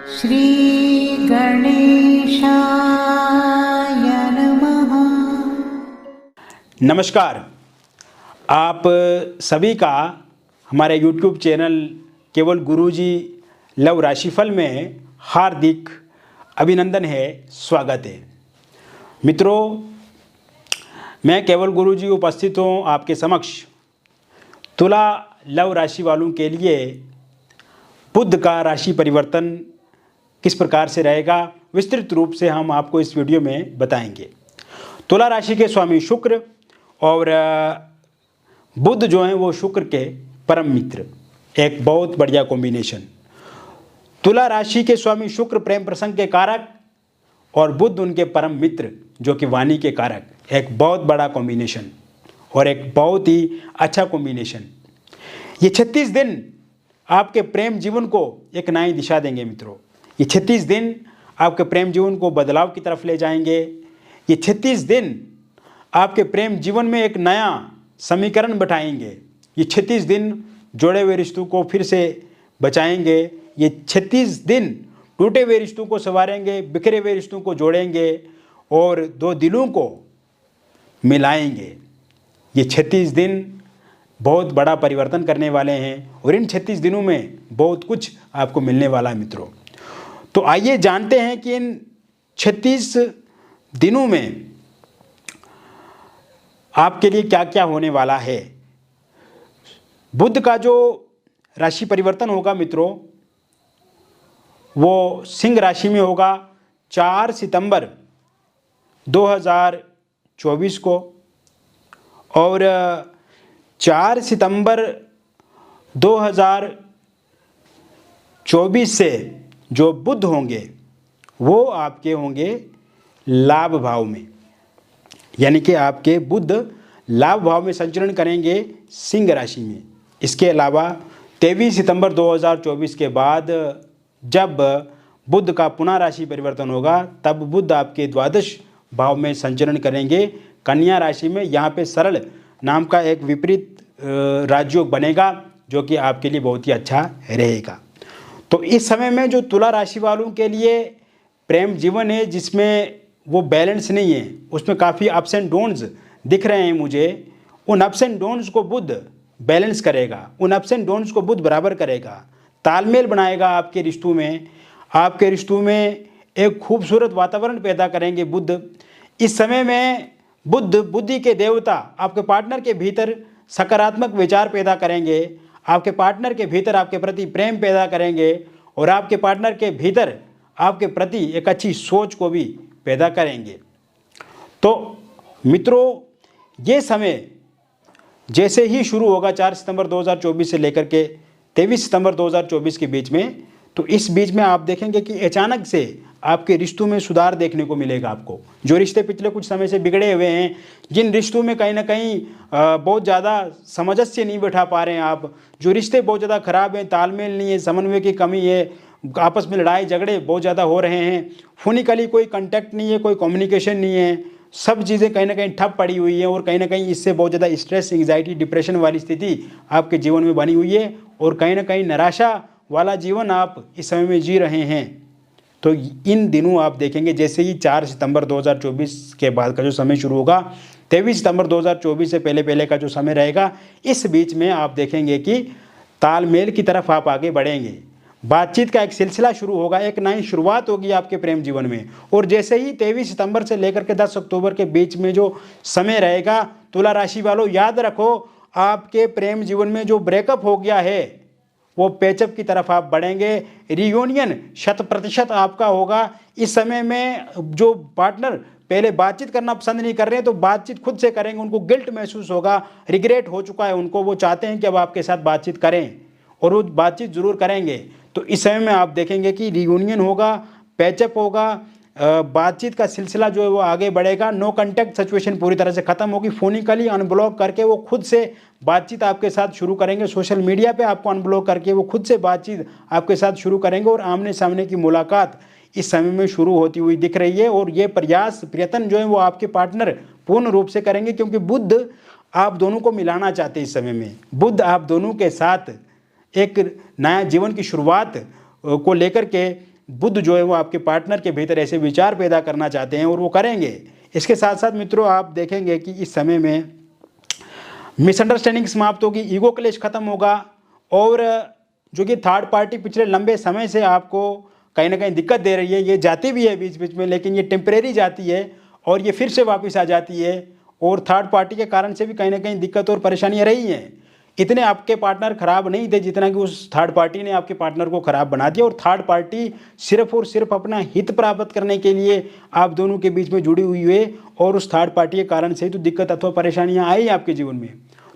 श्री गणेशाय नमः। नमस्कार, आप सभी का हमारे YouTube चैनल केवल गुरुजी लव राशिफल में हार्दिक अभिनंदन है, स्वागत है। मित्रों, मैं केवल गुरुजी उपस्थित हूँ आपके समक्ष तुला लव राशि वालों के लिए बुध का राशि परिवर्तन किस प्रकार से रहेगा, विस्तृत रूप से हम आपको इस वीडियो में बताएंगे। तुला राशि के स्वामी शुक्र और बुध जो हैं वो शुक्र के परम मित्र, एक बहुत बढ़िया कॉम्बिनेशन। तुला राशि के स्वामी शुक्र प्रेम प्रसंग के कारक और बुध उनके परम मित्र जो कि वाणी के कारक, एक बहुत बड़ा कॉम्बिनेशन और एक बहुत ही अच्छा कॉम्बिनेशन। ये 36 दिन आपके प्रेम जीवन को एक नई दिशा देंगे मित्रों। ये 36 दिन आपके प्रेम जीवन को बदलाव की तरफ ले जाएंगे। ये 36 दिन आपके प्रेम जीवन में एक नया समीकरण बैठाएंगे। ये 36 दिन जोड़े हुए रिश्तों को फिर से बचाएंगे। ये 36 दिन टूटे हुए रिश्तों को संवारेंगे, बिखरे हुए रिश्तों को जोड़ेंगे और दो दिलों को मिलाएंगे। ये 36 दिन बहुत बड़ा परिवर्तन करने वाले हैं और इन 36 दिनों में बहुत कुछ आपको मिलने वाला है मित्रों। तो आइए जानते हैं कि इन 36 दिनों में आपके लिए क्या क्या होने वाला है। बुध का जो राशि परिवर्तन होगा मित्रों, वो सिंह राशि में होगा 4 सितंबर 2024 को और 4 सितंबर 2024 से जो बुध होंगे वो आपके होंगे लाभ भाव में, यानी कि आपके बुध लाभ भाव में संचरण करेंगे सिंह राशि में। इसके अलावा 23 सितंबर 2024 के बाद जब बुध का पुनः राशि परिवर्तन होगा तब बुध आपके द्वादश भाव में संचरण करेंगे कन्या राशि में। यहाँ पे सरल नाम का एक विपरीत राजयोग बनेगा जो कि आपके लिए बहुत ही अच्छा रहेगा। तो इस समय में जो तुला राशि वालों के लिए प्रेम जीवन है जिसमें वो बैलेंस नहीं है, उसमें काफ़ी अप्स एंड डाउन्स दिख रहे हैं मुझे। उन अप्स एंड डाउन्स को बुध बैलेंस करेगा, उन अप्स एंड डाउन्स को बुध बराबर करेगा, तालमेल बनाएगा आपके रिश्तों में। आपके रिश्तों में एक खूबसूरत वातावरण पैदा करेंगे बुध। इस समय में बुध बुद्धि के देवता आपके पार्टनर के भीतर सकारात्मक विचार पैदा करेंगे, आपके पार्टनर के भीतर आपके प्रति प्रेम पैदा करेंगे और आपके पार्टनर के भीतर आपके प्रति एक अच्छी सोच को भी पैदा करेंगे। तो मित्रों, ये समय जैसे ही शुरू होगा 4 सितंबर 2024 से लेकर के 23 सितंबर 2024 के बीच में, तो इस बीच में आप देखेंगे कि अचानक से आपके रिश्तों में सुधार देखने को मिलेगा आपको। जो रिश्ते पिछले कुछ समय से बिगड़े हुए हैं, जिन रिश्तों में कहीं ना कहीं बहुत ज़्यादा सामंजस्य नहीं बैठा पा रहे हैं आप, जो रिश्ते बहुत ज़्यादा खराब हैं, तालमेल नहीं है, समन्वय की कमी है, आपस में लड़ाई झगड़े बहुत ज़्यादा हो रहे हैं, फोनिकली कोई कांटेक्ट नहीं है, कोई कम्युनिकेशन नहीं है, सब चीज़ें कहीं ना कहीं ठप पड़ी हुई हैं और कहीं ना कहीं इससे बहुत ज़्यादा स्ट्रेस, एंग्जाइटी, डिप्रेशन वाली स्थिति आपके जीवन में बनी हुई है और कहीं ना कहीं निराशा वाला जीवन आप इस समय में जी रहे हैं। तो इन दिनों आप देखेंगे जैसे ही 4 सितंबर 2024 के बाद का जो समय शुरू होगा, 23 सितंबर 2024 से पहले का जो समय रहेगा, इस बीच में आप देखेंगे कि तालमेल की तरफ आप आगे बढ़ेंगे। बातचीत का एक सिलसिला शुरू होगा, एक नई शुरुआत होगी आपके प्रेम जीवन में। और जैसे ही 23 सितंबर से लेकर के 10 अक्टूबर के बीच में जो समय रहेगा, तुला राशि वालों याद रखो, आपके प्रेम जीवन में जो ब्रेकअप हो गया है वो पैचअप की तरफ आप बढ़ेंगे। रियूनियन 100% आपका होगा। इस समय में जो पार्टनर पहले बातचीत करना पसंद नहीं कर रहे हैं तो बातचीत खुद से करेंगे, उनको गिल्ट महसूस होगा, रिग्रेट हो चुका है उनको, वो चाहते हैं कि अब आपके साथ बातचीत करें और वो बातचीत ज़रूर करेंगे। तो इस समय में आप देखेंगे कि रियूनियन होगा, पैचअप होगा, बातचीत का सिलसिला जो है वो आगे बढ़ेगा। नो कॉन्टैक्ट सिचुएशन पूरी तरह से ख़त्म होगी। फोनिकली अनब्लॉक करके वो खुद से बातचीत आपके साथ शुरू करेंगे। सोशल मीडिया पे आपको अनब्लॉक करके वो खुद से बातचीत आपके साथ शुरू करेंगे और आमने सामने की मुलाकात इस समय में शुरू होती हुई दिख रही है। और ये प्रयत्न जो है वो आपके पार्टनर पूर्ण रूप से करेंगे क्योंकि बुध आप दोनों को मिलाना चाहते हैं। इस समय में बुध आप दोनों के साथ एक नया जीवन की शुरुआत को लेकर के बुध जो है वो आपके पार्टनर के भीतर ऐसे विचार पैदा करना चाहते हैं और वो करेंगे। इसके साथ साथ मित्रों आप देखेंगे कि इस समय में मिसअंडरस्टैंडिंग समाप्त होगी, ईगो क्लेश खत्म होगा, और जो कि थर्ड पार्टी पिछले लंबे समय से आपको कहीं ना कहीं दिक्कत दे रही है, ये जाती भी है बीच बीच में, लेकिन ये टेम्परेरी जाती है और ये फिर से वापस आ जाती है, और थर्ड पार्टी के कारण से भी कहीं ना कहीं दिक्कत और परेशानियां रही हैं। इतने आपके पार्टनर खराब नहीं थे जितना कि उस थर्ड पार्टी ने आपके पार्टनर को खराब बना दिया, और थर्ड पार्टी सिर्फ और सिर्फ अपना हित प्राप्त करने के लिए आप दोनों के बीच में जुड़ी हुई है, और उस थर्ड पार्टी के कारण से ही तो दिक्कत अथवा परेशानियां आई आपके जीवन में।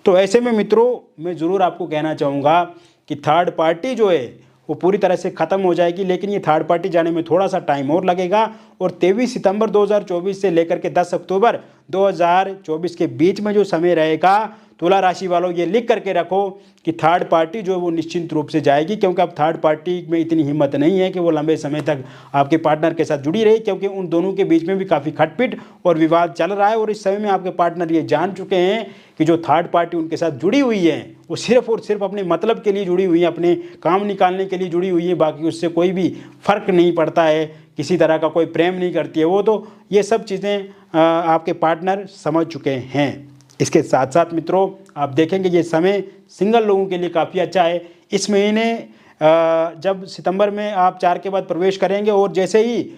तो ऐसे में मित्रों मैं ज़रूर आपको कहना चाहूँगा कि थर्ड पार्टी जो है वो पूरी तरह से ख़त्म हो जाएगी, लेकिन ये थर्ड पार्टी जाने में थोड़ा सा टाइम और लगेगा, और 23 सितंबर 2024 से लेकर के 10 अक्टूबर 2024 के बीच में जो समय रहेगा, तुला राशि वालों ये लिख करके रखो कि थर्ड पार्टी जो है वो निश्चिंत रूप से जाएगी, क्योंकि अब थर्ड पार्टी में इतनी हिम्मत नहीं है कि वो लंबे समय तक आपके पार्टनर के साथ जुड़ी रही, क्योंकि उन दोनों के बीच में भी काफ़ी खटपिट और विवाद चल रहा है, और इस समय में आपके पार्टनर ये जान चुके हैं कि जो थर्ड पार्टी उनके साथ जुड़ी हुई है वो सिर्फ और सिर्फ अपने मतलब के लिए जुड़ी हुई है, अपने काम निकालने के लिए जुड़ी हुई है, बाकी उससे कोई भी फर्क नहीं पड़ता है, किसी तरह का कोई प्रेम नहीं करती है वो। तो ये सब चीज़ें आपके पार्टनर समझ चुके हैं। इसके साथ साथ मित्रों आप देखेंगे ये समय सिंगल लोगों के लिए काफ़ी अच्छा है। इस महीने जब सितंबर में आप 4 के बाद प्रवेश करेंगे, और जैसे ही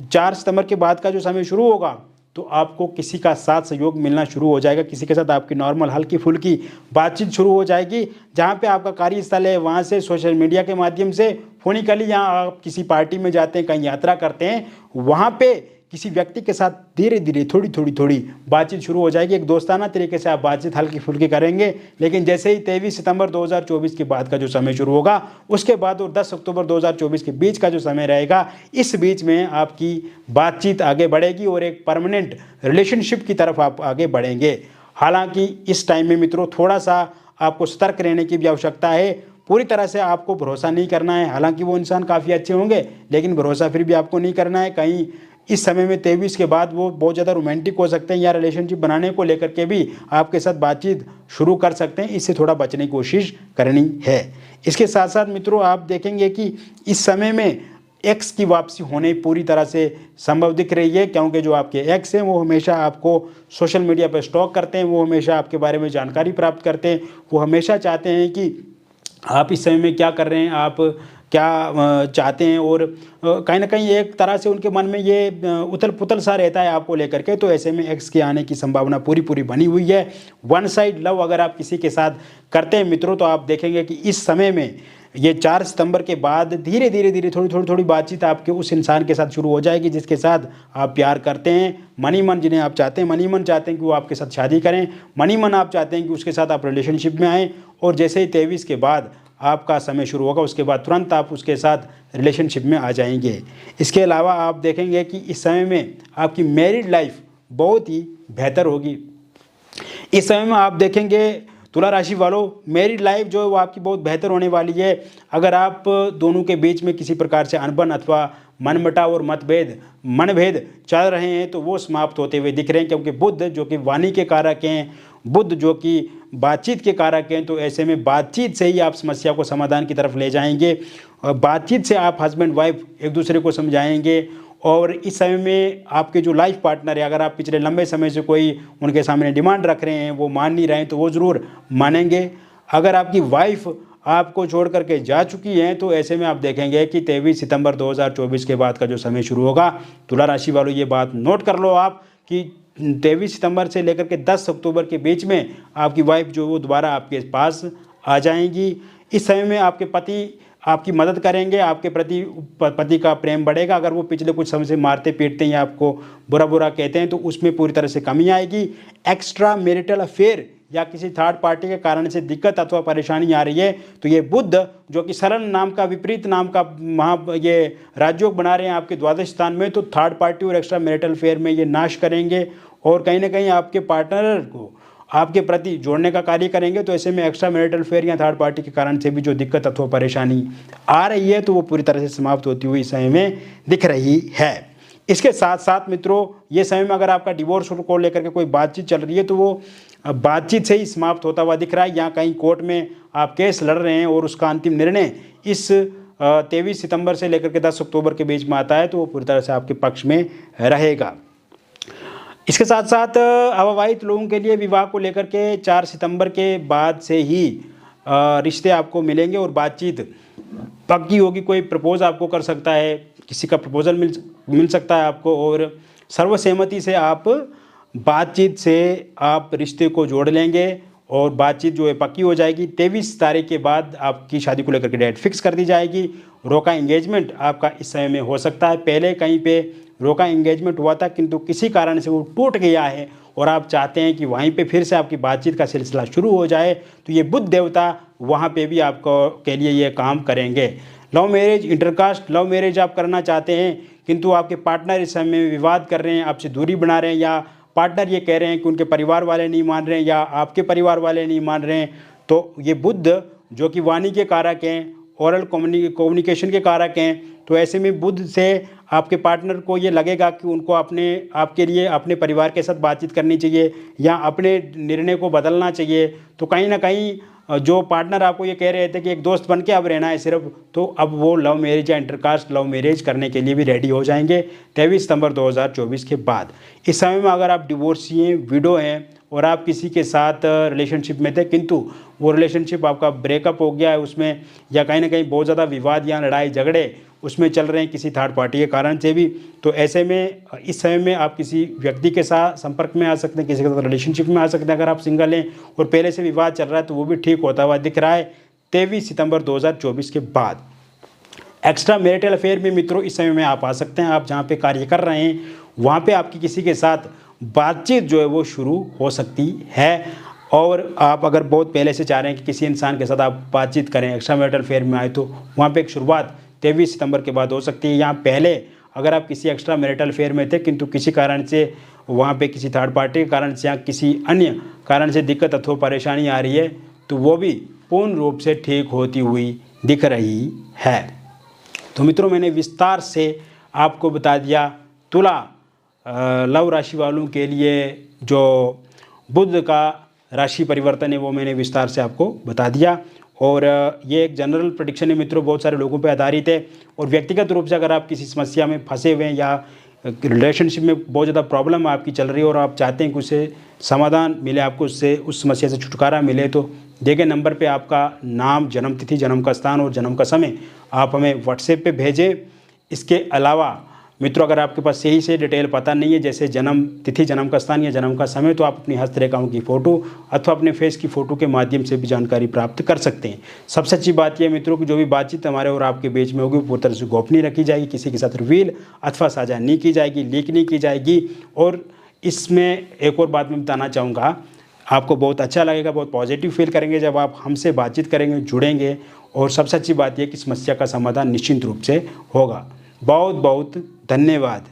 4 सितंबर के बाद का जो समय शुरू होगा तो आपको किसी का साथ सहयोग मिलना शुरू हो जाएगा, किसी के साथ आपकी नॉर्मल हल्की फुल्की बातचीत शुरू हो जाएगी। जहाँ पे आपका कार्यस्थल है वहाँ से सोशल मीडिया के माध्यम से, फोनिकली जहाँ आप किसी पार्टी में जाते हैं, कहीं यात्रा करते हैं, वहाँ पे किसी व्यक्ति के साथ धीरे धीरे थोड़ी बातचीत शुरू हो जाएगी। एक दोस्ताना तरीके से आप बातचीत हल्की फुल्की करेंगे, लेकिन जैसे ही 23 सितंबर 2024 के बाद का जो समय शुरू होगा उसके बाद, और 10 अक्टूबर 2024 के बीच का जो समय रहेगा, इस बीच में आपकी बातचीत आगे बढ़ेगी और एक परमानेंट रिलेशनशिप की तरफ आप आगे बढ़ेंगे। हालांकि इस टाइम में मित्रों थोड़ा सा आपको सतर्क रहने की भी आवश्यकता है। पूरी तरह से आपको भरोसा नहीं करना है, हालांकि वो इंसान काफ़ी अच्छे होंगे, लेकिन भरोसा फिर भी आपको नहीं करना है। कहीं इस समय में 23 के बाद वो बहुत ज़्यादा रोमांटिक हो सकते हैं, या रिलेशनशिप बनाने को लेकर के भी आपके साथ बातचीत शुरू कर सकते हैं, इससे थोड़ा बचने की कोशिश करनी है। इसके साथ साथ मित्रों आप देखेंगे कि इस समय में एक्स की वापसी होने पूरी तरह से संभव दिख रही है, क्योंकि जो आपके एक्स हैं वो हमेशा आपको सोशल मीडिया पर स्टॉक करते हैं, वो हमेशा आपके बारे में जानकारी प्राप्त करते हैं, वो हमेशा चाहते हैं कि आप इस समय में क्या कर रहे हैं, आप क्या चाहते हैं, और कहीं ना कहीं एक तरह से उनके मन में ये उथल पुथल सा रहता है आपको लेकर के। तो ऐसे में एक्स के आने की संभावना पूरी बनी हुई है। वन साइड लव अगर आप किसी के साथ करते हैं मित्रों, तो आप देखेंगे कि इस समय में ये 4 सितंबर के बाद धीरे धीरे थोड़ी बातचीत आपके उस इंसान के साथ शुरू हो जाएगी जिसके साथ आप प्यार करते हैं। मनी मन जिन्हें आप चाहते हैं, मनी मन चाहते हैं कि वो आपके साथ शादी करें, मनी मन आप चाहते हैं कि उसके साथ आप रिलेशनशिप में आएँ, और जैसे ही 23 के बाद आपका समय शुरू होगा उसके बाद तुरंत आप उसके साथ रिलेशनशिप में आ जाएंगे। इसके अलावा आप देखेंगे कि इस समय में आपकी मैरिड लाइफ बहुत ही बेहतर होगी। इस समय में आप देखेंगे तुला राशि वालों, मैरिड लाइफ जो है वो आपकी बहुत बेहतर होने वाली है। अगर आप दोनों के बीच में किसी प्रकार से अनबन अथवा मनमुटाव और मनभेद चल रहे हैं तो वो समाप्त होते हुए दिख रहे हैं, क्योंकि बुध जो कि वाणी के कारक हैं, बुध जो कि बातचीत के कारक हैं, तो ऐसे में बातचीत से ही आप समस्या को समाधान की तरफ ले जाएंगे, और बातचीत से आप हस्बैंड वाइफ एक दूसरे को समझाएंगे। और इस समय में आपके जो लाइफ पार्टनर है, अगर आप पिछले लंबे समय से कोई उनके सामने डिमांड रख रहे हैं, वो मान नहीं रहे हैं, तो वो ज़रूर मानेंगे। अगर आपकी वाइफ आपको छोड़ करके जा चुकी हैं, तो ऐसे में आप देखेंगे कि 23 सितंबर 2024 के बाद का जो समय शुरू होगा, तुला राशि वालों ये बात नोट कर लो आप कि 23 सितंबर से लेकर के 10 अक्टूबर के बीच में आपकी वाइफ जो वो दोबारा आपके पास आ जाएंगी। इस समय में आपके पति आपकी मदद करेंगे, आपके प्रति पति का प्रेम बढ़ेगा। अगर वो पिछले कुछ समय से मारते पीटते हैं या आपको बुरा कहते हैं, तो उसमें पूरी तरह से कमी आएगी। एक्स्ट्रा मैरिटल अफेयर या किसी थर्ड पार्टी के कारण से दिक्कत अथवा परेशानी आ रही है, तो ये बुध जो कि सरल नाम का विपरीत नाम का ये राजयोग बना रहे हैं आपके द्वादश स्थान में, तो थर्ड पार्टी और एक्स्ट्रा मैरिटल अफेयर में ये नाश करेंगे, और कहीं ना कहीं आपके पार्टनर को आपके प्रति जोड़ने का कार्य करेंगे। तो ऐसे में एक्स्ट्रा मैरिटल अफेयर या थर्ड पार्टी के कारण से भी जो दिक्कत अथवा परेशानी आ रही है, तो वो पूरी तरह से समाप्त होती हुई समय में दिख रही है। इसके साथ साथ मित्रों, ये समय में अगर आपका डिवोर्स को लेकर के कोई बातचीत चल रही है, तो वो बातचीत से ही समाप्त होता हुआ दिख रहा है, या कहीं कोर्ट में आप केस लड़ रहे हैं और उसका अंतिम निर्णय इस 23 सितंबर से लेकर के 10 अक्टूबर के बीच में आता है, तो वो पूरी तरह से आपके पक्ष में रहेगा। इसके साथ साथ अविवाहित लोगों के लिए विवाह को लेकर के 4 सितंबर के बाद से ही रिश्ते आपको मिलेंगे और बातचीत पक्की होगी। कोई प्रपोज आपको कर सकता है, किसी का प्रपोजल मिल सकता है आपको, और सर्वसहमति से आप बातचीत से आप रिश्ते को जोड़ लेंगे और बातचीत जो है पक्की हो जाएगी। 23 तारीख के बाद आपकी शादी को लेकर के डेट फिक्स कर दी जाएगी। रोका एंगेजमेंट आपका इस समय में हो सकता है। पहले कहीं पे रोका एंगेजमेंट हुआ था, किंतु किसी कारण से वो टूट गया है और आप चाहते हैं कि वहीं पे फिर से आपकी बातचीत का सिलसिला शुरू हो जाए, तो ये बुध देवता वहाँ पे भी आपको के लिए ये काम करेंगे। Love marriage, intercaste love marriage आप करना चाहते हैं, किंतु आपके पार्टनर इस समय में विवाद कर रहे हैं, आपसे दूरी बना रहे हैं, या पार्टनर ये कह रहे हैं कि उनके परिवार वाले नहीं मान रहे हैं या आपके परिवार वाले नहीं मान रहे हैं, तो ये बुध जो कि वाणी के कारक हैं, ओरल कम्युनिकेशन के कारक हैं, तो ऐसे में बुध से आपके पार्टनर को ये लगेगा कि उनको आपके लिए अपने परिवार के साथ बातचीत करनी चाहिए या अपने निर्णय को बदलना चाहिए। तो कहीं ना कहीं जो पार्टनर आपको ये कह रहे थे कि एक दोस्त बन के अब रहना है सिर्फ, तो अब वो लव मैरिज या इंटरकास्ट लव मैरिज करने के लिए भी रेडी हो जाएंगे 23 सितंबर 2024 के बाद। इस समय में अगर आप डिवोर्सी हैं, विडो हैं और आप किसी के साथ रिलेशनशिप में थे, किंतु वो रिलेशनशिप आपका ब्रेकअप हो गया है उसमें, या कहीं ना कहीं बहुत ज़्यादा विवाद या लड़ाई झगड़े उसमें चल रहे हैं किसी थर्ड पार्टी के कारण से भी, तो ऐसे में इस समय में आप किसी व्यक्ति के साथ संपर्क में आ सकते हैं, किसी के साथ रिलेशनशिप में आ सकते हैं। अगर आप सिंगल हैं और पहले से विवाद चल रहा है तो वो भी ठीक होता हुआ दिख रहा है 23 सितंबर 2024 के बाद। एक्स्ट्रा मैरिटल अफेयर में मित्रों इस समय में आप आ सकते हैं। आप जहाँ पे कार्य कर रहे हैं वहाँ पे आपकी किसी के साथ बातचीत जो है वो शुरू हो सकती है, और आप अगर बहुत पहले से चाह रहे हैं कि किसी इंसान के साथ आप बातचीत करें, एक्स्ट्रा मैरिटल अफेयर में आए, तो वहाँ पे एक शुरुआत 23 सितंबर के बाद हो सकती है। यहाँ पहले अगर आप किसी एक्स्ट्रा मैरिटल अफेयर में थे, किंतु किसी कारण से वहाँ पे किसी थर्ड पार्टी के कारण से या किसी अन्य कारण से दिक्कत अथवा परेशानी आ रही है, तो वो भी पूर्ण रूप से ठीक होती हुई दिख रही है। तो मित्रों, मैंने विस्तार से आपको बता दिया तुला लव राशि वालों के लिए जो बुध का राशि परिवर्तन है वो मैंने विस्तार से आपको बता दिया, और ये एक जनरल प्रेडिक्शन है मित्रों, बहुत सारे लोगों पे आधारित है। और व्यक्तिगत रूप से अगर आप किसी समस्या में फंसे हुए हैं या रिलेशनशिप में बहुत ज़्यादा प्रॉब्लम आपकी चल रही है और आप चाहते हैं कि उससे समाधान मिले, आपको उससे उस समस्या से छुटकारा मिले, तो देखे नंबर पे आपका नाम, जन्म तिथि, जन्म का स्थान और जन्म का समय आप हमें व्हाट्सएप पे भेजें। इसके अलावा मित्रों, अगर आपके पास सही से डिटेल पता नहीं है, जैसे जन्म तिथि, जन्म का स्थान या जन्म का समय, तो आप अपनी हस्तरेखाओं की फ़ोटो अथवा अपने फेस की फ़ोटो के माध्यम से भी जानकारी प्राप्त कर सकते हैं। सबसे अच्छी बात यह मित्रों कि जो भी बातचीत हमारे और आपके बीच में होगी वो पूरी तरह से गोपनीय रखी जाएगी, किसी के साथ रिवील अथवा साझा नहीं की जाएगी, लीक नहीं की जाएगी। और इसमें एक और बात मैं बताना चाहूँगा, आपको बहुत अच्छा लगेगा, बहुत पॉजिटिव फील करेंगे जब आप हमसे बातचीत करेंगे, जुड़ेंगे, और सबसे अच्छी बात यह कि समस्या का समाधान निश्चित रूप से होगा। बहुत बहुत धन्यवाद।